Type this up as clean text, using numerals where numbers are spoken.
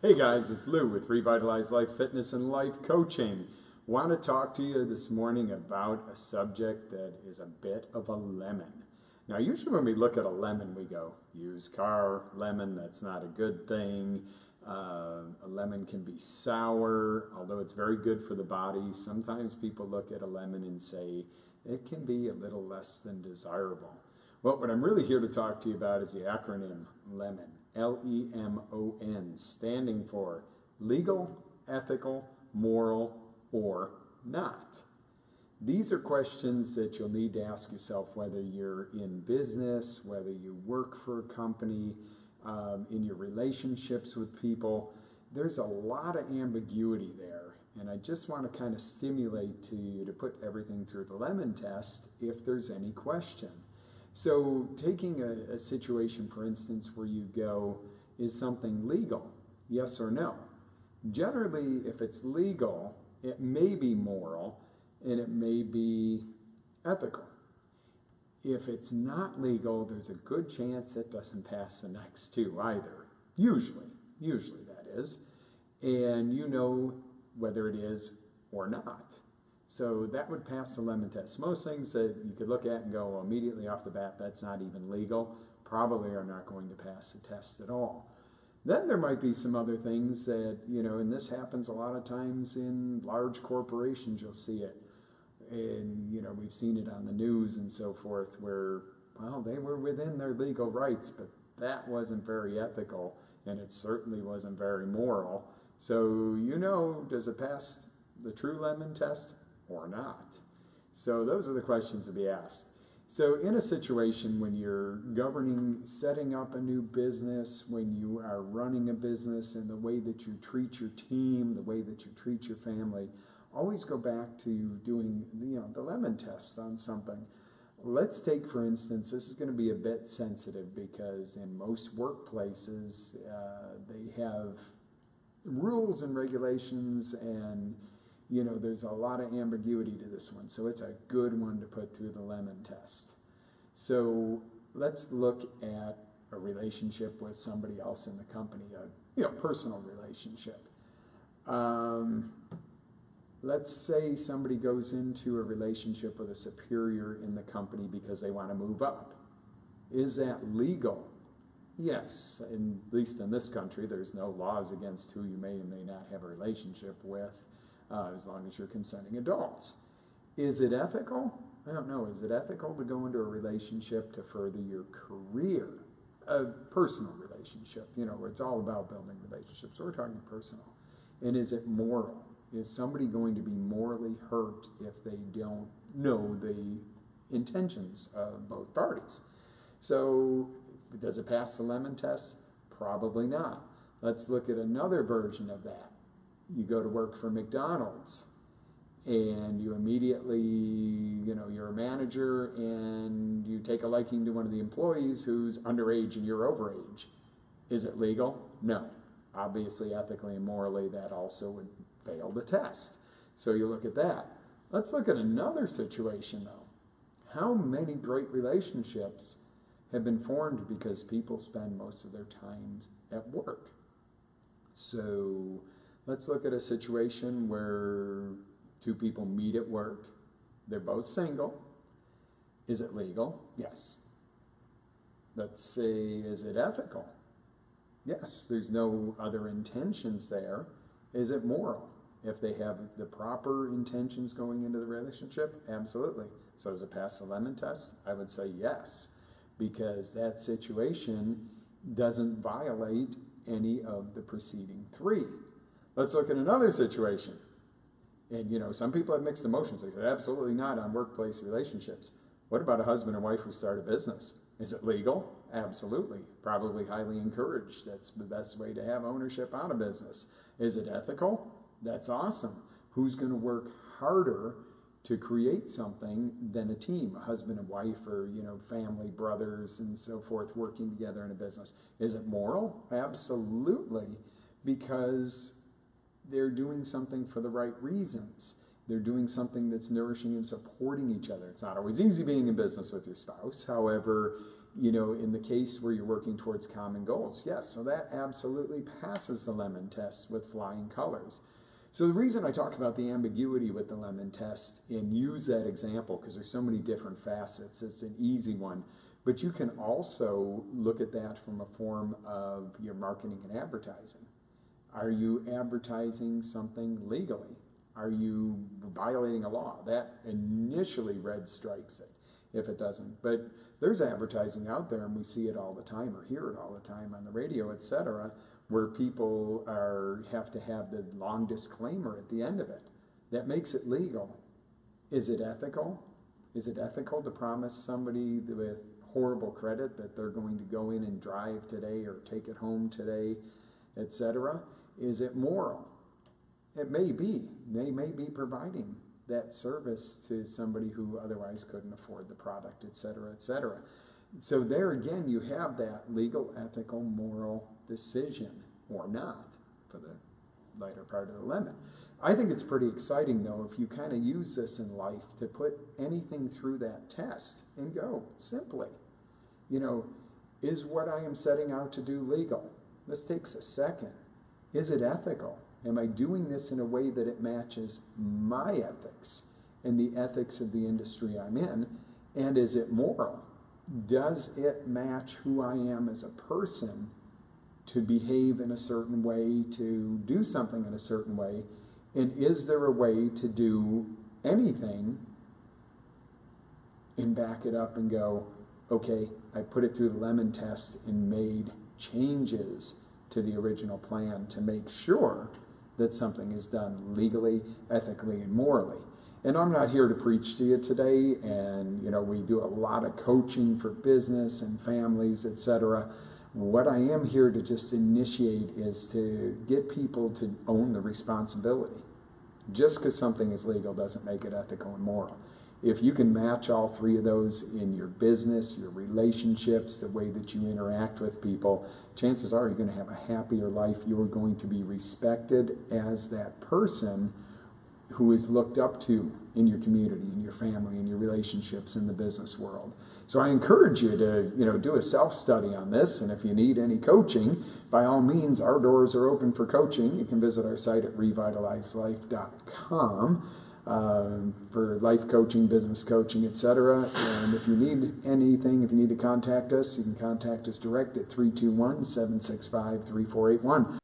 Hey guys, it's Lou with Revitalize Life Fitness and Life Coaching. Want to talk to you this morning about a subject that is a bit of a lemon. Now, usually when we look at a lemon, we go, used car, lemon, that's not a good thing. A lemon can be sour, although it's very good for the body. Sometimes people look at a lemon and say it can be a little less than desirable. Well, what I'm really here to talk to you about is the acronym LEMON, LEMON, standing for legal, ethical, moral, or not. These are questions that you'll need to ask yourself whether you're in business, whether you work for a company, in your relationships with people. There's a lot of ambiguity there. And I just want to kind of stimulate to you to put everything through the lemon test if there's any question. So taking a situation, for instance, where you go, is something legal? Yes or no? Generally, if it's legal, it may be moral and it may be ethical. If it's not legal, there's a good chance it doesn't pass the next two either. Usually that is. And you know whether it is or not. So that would pass the lemon test. Most things that you could look at and go, well, immediately off the bat, that's not even legal, probably are not going to pass the test at all. Then there might be some other things that, and this happens a lot of times in large corporations, you'll see it. And, we've seen it on the news and so forth where, well, they were within their legal rights, but that wasn't very ethical and it certainly wasn't very moral. So, does it pass the true lemon test or not? So those are the questions to be asked. So in a situation when you're governing, setting up a new business, when you are running a business, and the way that you treat your team, the way that you treat your family, always go back to doing the lemon test on something. Let's take, for instance, this is going to be a bit sensitive because in most workplaces they have rules and regulations, and there's a lot of ambiguity to this one, so it's a good one to put through the lemon test. So let's look at a relationship with somebody else in the company, a personal relationship. Let's say somebody goes into a relationship with a superior in the company because they want to move up. Is that legal? Yes, at least in this country, there's no laws against who you may and may not have a relationship with, as long as you're consenting adults. Is it ethical? I don't know. Is it ethical to go into a relationship to further your career? A personal relationship, where it's all about building relationships. So we're talking personal. And is it moral? Is somebody going to be morally hurt if they don't know the intentions of both parties? So does it pass the lemon test? Probably not. Let's look at another version of that. You go to work for McDonald's and you immediately, you're a manager and you take a liking to one of the employees who's underage and you're overage. Is it legal? No. Obviously, ethically and morally, that also would fail the test. So you look at that. Let's look at another situation, though. How many great relationships have been formed because people spend most of their time at work? So let's look at a situation where two people meet at work. They're both single. Is it legal? Yes. Let's say, is it ethical? Yes, there's no other intentions there. Is it moral? If they have the proper intentions going into the relationship, absolutely. So does it pass the lemon test? I would say yes, because that situation doesn't violate any of the preceding three. Let's look at another situation. And, some people have mixed emotions. They say, absolutely not on workplace relationships. What about a husband and wife who start a business? Is it legal? Absolutely. Probably highly encouraged. That's the best way to have ownership on a business. Is it ethical? That's awesome. Who's going to work harder to create something than a team, a husband and wife, or, family, brothers, and so forth, working together in a business? Is it moral? Absolutely, because they're doing something for the right reasons. They're doing something that's nourishing and supporting each other. It's not always easy being in business with your spouse. However, in the case where you're working towards common goals, yes, so that absolutely passes the lemon test with flying colors. So the reason I talk about the ambiguity with the lemon test and use that example, because there's so many different facets, it's an easy one. But you can also look at that from a form of your marketing and advertising. Are you advertising something legally? Are you violating a law? That initially red strikes it if it doesn't. But there's advertising out there, and we see it all the time or hear it all the time on the radio, etc., where people have to have the long disclaimer at the end of it. That makes it legal. Is it ethical? Is it ethical to promise somebody with horrible credit that they're going to go in and drive today or take it home today, etc.? Is it moral? It may be. They may be providing that service to somebody who otherwise couldn't afford the product, etc., etc. So there again, you have that legal, ethical, moral decision, or not, for the lighter part of the lemon. I think it's pretty exciting, though, if you kind of use this in life to put anything through that test and go simply. Is what I am setting out to do legal? This takes a second. Is it ethical? Am I doing this in a way that it matches my ethics and the ethics of the industry I'm in? And is it moral? Does it match who I am as a person to behave in a certain way, to do something in a certain way? And is there a way to do anything and back it up and go, okay, I put it through the lemon test and made changes to the original plan to make sure that something is done legally, ethically, and morally. And I'm not here to preach to you today, and we do a lot of coaching for business and families, etc. What I am here to just initiate is to get people to own the responsibility. Just because something is legal doesn't make it ethical and moral. If you can match all three of those in your business, your relationships, the way that you interact with people, chances are you're going to have a happier life. You're going to be respected as that person who is looked up to in your community, in your family, in your relationships, in the business world. So I encourage you to, do a self-study on this, and if you need any coaching, by all means, our doors are open for coaching. You can visit our site at revitalizelife.com for life coaching, business coaching, etc. And if you need anything, if you need to contact us, you can contact us direct at 321-765-3481.